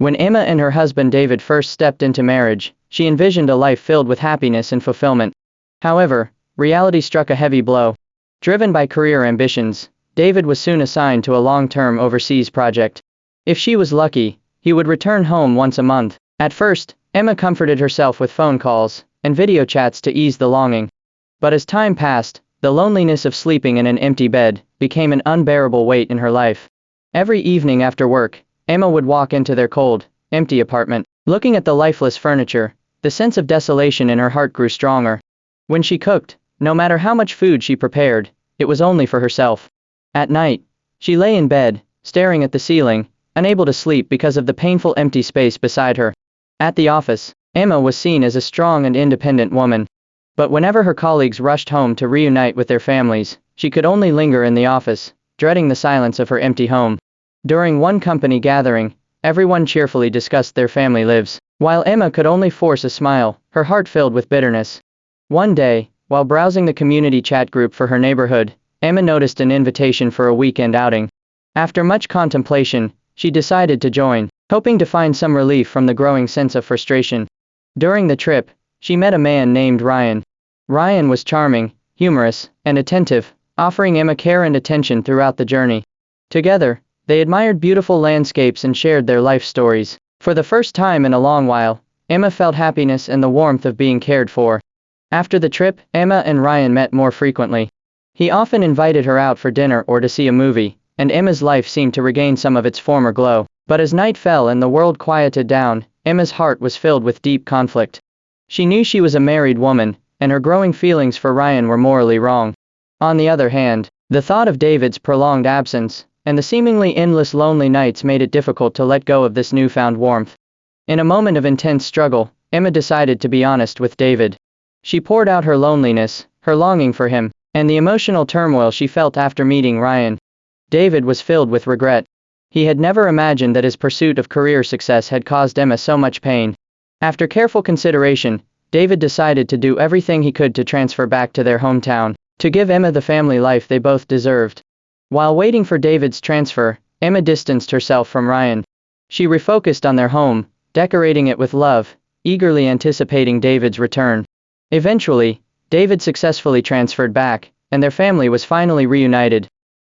When Emma and her husband David first stepped into marriage, she envisioned a life filled with happiness and fulfillment. However, reality struck a heavy blow. Driven by career ambitions, David was soon assigned to a long-term overseas project. If she was lucky, he would return home once a month. At first, Emma comforted herself with phone calls and video chats to ease the longing. But as time passed, the loneliness of sleeping in an empty bed became an unbearable weight in her life. Every evening after work, Emma would walk into their cold, empty apartment. Looking at the lifeless furniture, the sense of desolation in her heart grew stronger. When she cooked, no matter how much food she prepared, it was only for herself. At night, she lay in bed, staring at the ceiling, unable to sleep because of the painful empty space beside her. At the office, Emma was seen as a strong and independent woman. But whenever her colleagues rushed home to reunite with their families, she could only linger in the office, dreading the silence of her empty home. During one company gathering, everyone cheerfully discussed their family lives, while Emma could only force a smile, her heart filled with bitterness. One day, while browsing the community chat group for her neighborhood, Emma noticed an invitation for a weekend outing. After much contemplation, she decided to join, hoping to find some relief from the growing sense of frustration. During the trip, she met a man named Ryan. Ryan was charming, humorous, and attentive, offering Emma care and attention throughout the journey. Together, they admired beautiful landscapes and shared their life stories. For the first time in a long while, Emma felt happiness and the warmth of being cared for. After the trip, Emma and Ryan met more frequently. He often invited her out for dinner or to see a movie, and Emma's life seemed to regain some of its former glow. But as night fell and the world quieted down, Emma's heart was filled with deep conflict. She knew she was a married woman, and her growing feelings for Ryan were morally wrong. On the other hand, the thought of David's prolonged absence, and the seemingly endless lonely nights made it difficult to let go of this newfound warmth. In a moment of intense struggle, Emma decided to be honest with David. She poured out her loneliness, her longing for him, and the emotional turmoil she felt after meeting Ryan. David was filled with regret. He had never imagined that his pursuit of career success had caused Emma so much pain. After careful consideration, David decided to do everything he could to transfer back to their hometown, to give Emma the family life they both deserved. While waiting for David's transfer, Emma distanced herself from Ryan. She refocused on their home, decorating it with love, eagerly anticipating David's return. Eventually, David successfully transferred back, and their family was finally reunited.